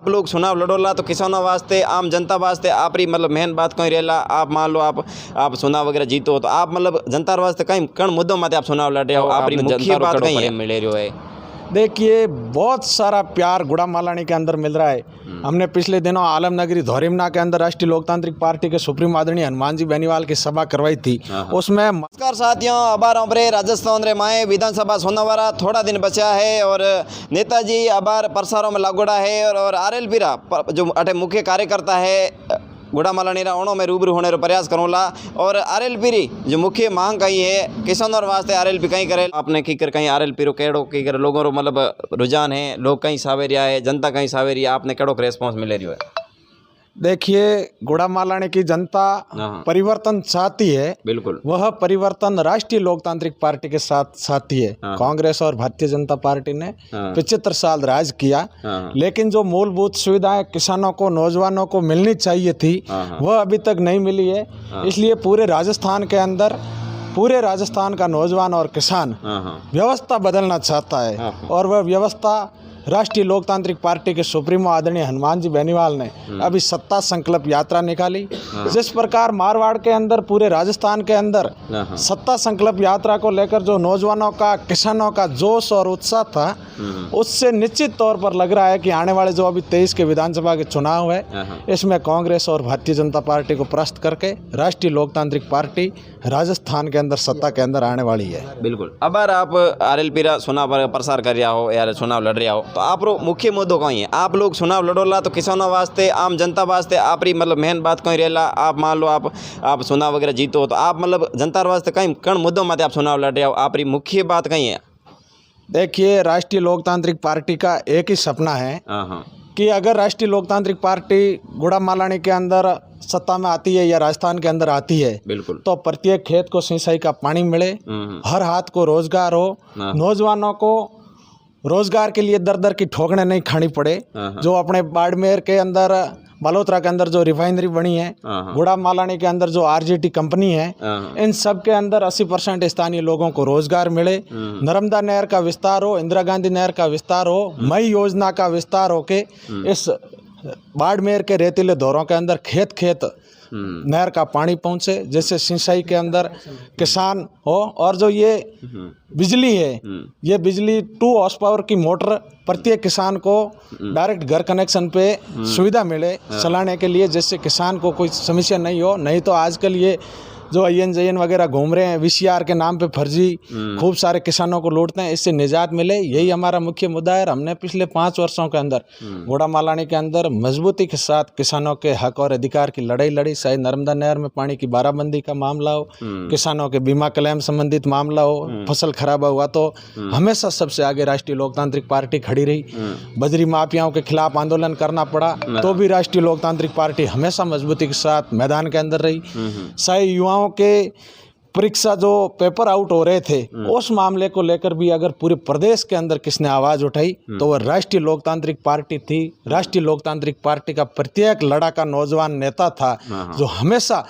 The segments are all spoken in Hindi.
आप लोग चुनाव लड़ोला तो किसानों वास्ते आम जनता वास्ते आप री मतलब मेन बात कहीं रहेला। आप मान लो आप चुनाव वगैरह जीतो तो आप मतलब जनता वास्ते कहीं कण मुद्दों माते आप चुनाव लड़ रहे हो, आप मुख्य बात कहीं है मिले रहो है। देखिए बहुत सारा प्यार गुड़ा मालानी के अंदर मिल रहा है। हमने पिछले दिनों आलमनगरी धौरीमना के अंदर राष्ट्रीय लोकतांत्रिक पार्टी के सुप्रीम आदरणीय हनुमान जी बेनीवाल की सभा करवाई थी। उसमें नमस्कार साथियों, अबार अबरे राजस्थान रे माए विधानसभा सोनावारा थोड़ा दिन बचा है और नेताजी अबार प्रसारों में लागोड़ा है और आरएल पीरा जो अटे मुख्य कार्यकर्ता है गुड़ा मालानी ओणों में रूबरू होने रो प्रयास करूँला। और आरएल पी जो मुख्य मांग कहीं है किसान और वास्ते आरएल पी कहीं करे आपने की कर कहीं आरएल पी रो केड़ो की कर लोगों रो मतलब रुझान है, लोग कहीं सावेरिया है, जनता कहीं सावेरिया, आपने केड़ो रेस्पॉन्स मिले रही है? देखिए गुड़ा मालानी की जनता परिवर्तन चाहती है। बिल्कुल वह परिवर्तन राष्ट्रीय लोकतांत्रिक पार्टी के साथ चाहती है। कांग्रेस और भारतीय जनता पार्टी ने 75 साल राज किया, लेकिन जो मूलभूत सुविधाएं किसानों को नौजवानों को मिलनी चाहिए थी वह अभी तक नहीं मिली है। इसलिए पूरे राजस्थान के अंदर पूरे राजस्थान का नौजवान और किसान व्यवस्था बदलना चाहता है और वह व्यवस्था राष्ट्रीय लोकतांत्रिक पार्टी के सुप्रीमो आदरणीय हनुमान जी बेनीवाल ने अभी सत्ता संकल्प यात्रा निकाली। जिस प्रकार मारवाड़ के अंदर पूरे राजस्थान के अंदर सत्ता संकल्प यात्रा को लेकर जो नौजवानों का किसानों का जोश और उत्साह था, उससे निश्चित तौर पर लग रहा है कि आने वाले जो अभी 23 के विधानसभा के चुनाव है इसमें कांग्रेस और भारतीय जनता पार्टी को परास्त करके राष्ट्रीय लोकतांत्रिक पार्टी राजस्थान के अंदर सत्ता के अंदर आने वाली है। बिल्कुल। अब आप आरएल पीरा चुनाव प्रसार कर रहा हो या चुनाव लड़ रहा हो तो आप मुख्य मुद्दों कहीं है? आप लोग चुनाव लड़ोला तो किसानों वास्ते आम जनता वास्ते आप री मतलब मेन बात कहीं रहेला। आप मान लो आप चुनाव वगैरह जीतो तो आप मतलब जनता वास्ते कहीं कण मुद्दों माते आप चुनाव लड़ रहे हो, आप री मुख्य बात कहीं है? देखिए राष्ट्रीय लोकतांत्रिक पार्टी का एक ही सपना है कि अगर राष्ट्रीय लोकतांत्रिक पार्टी गुड़ा मालानी के अंदर सत्ता में आती है या राजस्थान के अंदर आती है, बिल्कुल, तो प्रत्येक खेत को सिंचाई का पानी मिले, हर हाथ को रोजगार हो, नौजवानों को रोजगार के लिए दर दर की ठोकरें नहीं खानी पड़े। जो अपने बाड़मेर के अंदर बालोतरा के अंदर जो रिफाइनरी बनी है, गुड़ा मालानी के अंदर जो आरजेटी कंपनी है, इन सब के अंदर 80% स्थानीय लोगों को रोजगार मिले। नर्मदा नहर का विस्तार हो, इंदिरा गांधी नहर का विस्तार हो, मई योजना का विस्तार हो के इस बाड़मेर के रेतीले दौरों के अंदर खेत खेत नहर का पानी पहुंचे, जिससे सिंचाई के अंदर किसान हो। और जो ये बिजली है, ये बिजली 2 हॉर्स पावर की मोटर प्रत्येक किसान को डायरेक्ट घर कनेक्शन पे सुविधा मिले चलाने के लिए, जिससे किसान को कोई समस्या नहीं हो। नहीं तो आजकल ये जो INJN वगैरह घूम रहे हैं VCR के नाम पे फर्जी खूब सारे किसानों को लूटते हैं, इससे निजात मिले, यही हमारा मुख्य मुद्दा है। हमने पिछले 5 वर्षों के अंदर गुड़ा मालानी के अंदर मजबूती के साथ किसानों के हक और अधिकार की लड़ाई लड़ी। चाहे नर्मदा नहर में पानी की बाराबंदी का मामला हो, किसानों के बीमा क्लेम संबंधित मामला हो, फसल खराब हुआ तो हमेशा सबसे आगे राष्ट्रीय लोकतांत्रिक पार्टी खड़ी रही। बजरी माफियाओं के खिलाफ आंदोलन करना पड़ा तो भी राष्ट्रीय लोकतांत्रिक पार्टी हमेशा मजबूती के साथ मैदान के अंदर रही। चाहे युवाओं के परीक्षा जो पेपर आउट हो रहे थे उस मामले को लेकर भी अगर पूरे प्रदेश के अंदर किसने आवाज उठाई तो वह राष्ट्रीय लोकतांत्रिक पार्टी थी। राष्ट्रीय लोकतांत्रिक पार्टी का प्रत्येक लड़ाका नौजवान नेता था जो हमेशा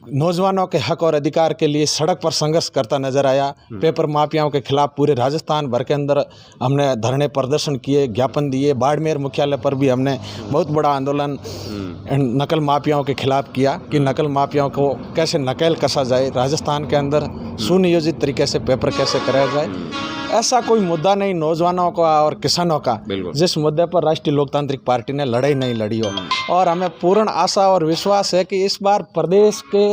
नौजवानों के हक और अधिकार के लिए सड़क पर संघर्ष करता नजर आया। पेपर माफियाओं के खिलाफ पूरे राजस्थान भर के अंदर हमने धरने प्रदर्शन किए, ज्ञापन दिए। बाड़मेर मुख्यालय पर भी हमने बहुत बड़ा आंदोलन नकल माफियाओं के खिलाफ किया कि नकल माफियाओं को कैसे नकेल कसा जाए, राजस्थान के अंदर सुनियोजित तरीके से पेपर कैसे कराया जाए। ऐसा कोई मुद्दा नहीं नौजवानों का और किसानों का जिस मुद्दे पर राष्ट्रीय लोकतांत्रिक पार्टी ने लड़ाई नहीं लड़ी हो। और हमें पूर्ण आशा और विश्वास है कि इस बार प्रदेश के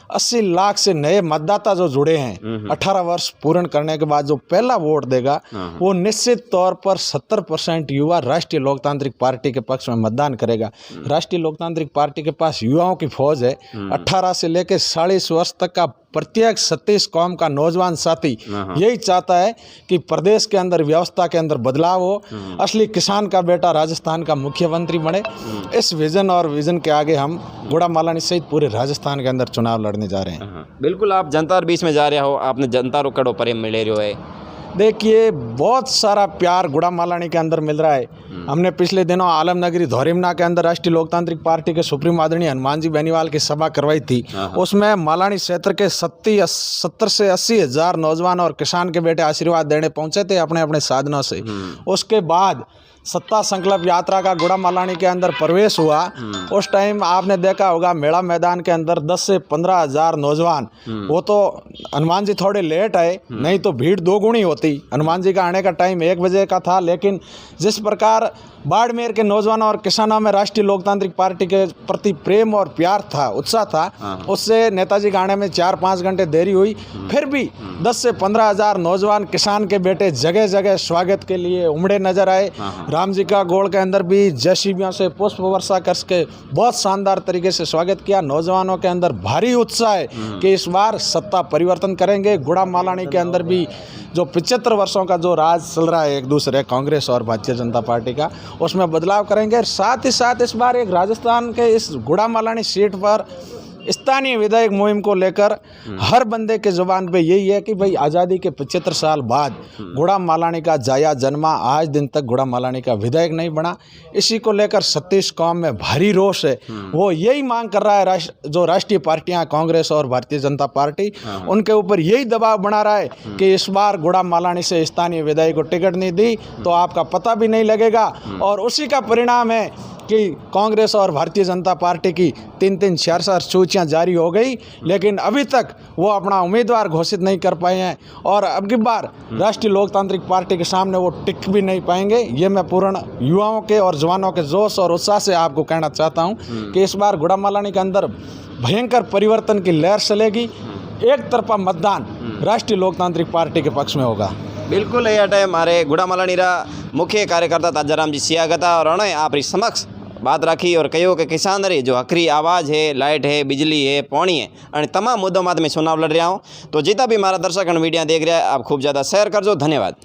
80 लाख से नए मतदाता जो जुड़े हैं 18 वर्ष पूर्ण करने के बाद जो पहला वोट देगा वो निश्चित तौर पर 70% युवा राष्ट्रीय लोकतांत्रिक पार्टी के पक्ष में मतदान करेगा। राष्ट्रीय लोकतांत्रिक पार्टी के पास युवाओं की फौज है। 18 से लेकर 40 वर्ष तक का प्रत्येक 36 कौम का नौजवान साथी यही चाहता है कि प्रदेश के अंदर व्यवस्था के अंदर बदलाव हो, असली किसान का बेटा राजस्थान का मुख्यमंत्री बने। इस विजन और विजन के आगे हम गुड़ा मालानी सहित पूरे राजस्थान के अंदर चुनाव लड़ने जा रहे हैं। बिल्कुल, आप जनता के बीच में जा रहे हो, आपने जनता रो कड़ो प्रेम मिले रहो है। देखिए बहुत सारा प्यार गुड़ा मालानी के अंदर मिल रहा है। हमने पिछले दिनों आलमनगरी धौरीमना के अंदर राष्ट्रीय लोकतांत्रिक पार्टी के सुप्रीम आदरणीय हनुमान जी बेनीवाल की सभा करवाई थी। उसमें मालानी क्षेत्र के 70 से 80 हज़ार नौजवान और किसान के बेटे आशीर्वाद देने पहुंचे थे अपने अपने साधनों से। उसके बाद सत्ता संकल्प यात्रा का गुड़ा मालानी के अंदर प्रवेश हुआ, उस टाइम आपने देखा होगा मेला मैदान के अंदर 10 से 15 हज़ार नौजवान, वो तो हनुमान जी थोड़े लेट आए, नहीं तो भीड़ दोगुनी होती। हनुमान जी का आने का टाइम 1 बजे का था, लेकिन जिस प्रकार बाड़मेर के नौजवानों और किसानों में राष्ट्रीय लोकतांत्रिक पार्टी के प्रति प्रेम और प्यार था, उत्साह था, उससे नेताजी के आने में 4-5 घंटे देरी हुई। फिर भी 10 से 15 हज़ार नौजवान किसान के बेटे जगह जगह स्वागत के लिए उमड़े नजर आए। राम जी का गोड़ के अंदर भी जयशीबियों से पुष्प वर्षा करके बहुत शानदार तरीके से स्वागत किया। नौजवानों के अंदर भारी उत्साह है कि इस बार सत्ता परिवर्तन करेंगे। गुड़ा मालानी के अंदर भी जो 75 वर्षों का जो राज चल रहा है एक दूसरे कांग्रेस और भारतीय जनता पार्टी का, उसमें बदलाव करेंगे। साथ ही साथ इस बार एक राजस्थान के इस गुड़ा मालानी सीट पर स्थानीय विधायक मुहिम को लेकर हर बंदे के जुबान पे यही है कि भाई आज़ादी के 75 साल बाद गुड़ा मालानी का जाया जन्मा, आज दिन तक गुड़ा मालानी का विधायक नहीं बना। इसी को लेकर 36 कौम में भारी रोष है। वो यही मांग कर रहा है, जो राष्ट्रीय पार्टियां कांग्रेस और भारतीय जनता पार्टी, उनके ऊपर यही दबाव बना रहा है कि इस बार गुड़ा मालानी से स्थानीय विधायक को टिकट नहीं दी तो आपका पता भी नहीं लगेगा। और उसी का परिणाम है कि कांग्रेस और भारतीय जनता पार्टी की 3-3, 4-4 सूचियाँ जारी हो गई, लेकिन अभी तक वो अपना उम्मीदवार घोषित नहीं कर पाए हैं और अब की बार राष्ट्रीय लोकतांत्रिक पार्टी के सामने वो टिक भी नहीं पाएंगे। ये मैं पूर्ण युवाओं के और जवानों के जोश और उत्साह से आपको कहना चाहता हूँ कि इस बार गुड़ा मालानी के अंदर भयंकर परिवर्तन की लहर चलेगी। एक तरफा मतदान राष्ट्रीय लोकतांत्रिक पार्टी के पक्ष में होगा। बिल्कुल ये टाइम मारे गुड़ा मालानी मुख्य कार्यकर्ता ताजाराम जी सियागता और अणे आप समक्ष बात राखी और कहो कि किसान री जो हकरी आवाज़ है, लाइट है, बिजली है, पानी है और तमाम मुद्दों में मैं चुनाव लड़ रहा हूँ। तो जितना भी मारा दर्शक वीडियो देख रहा है आप खूब ज़्यादा शेयर करजो। धन्यवाद।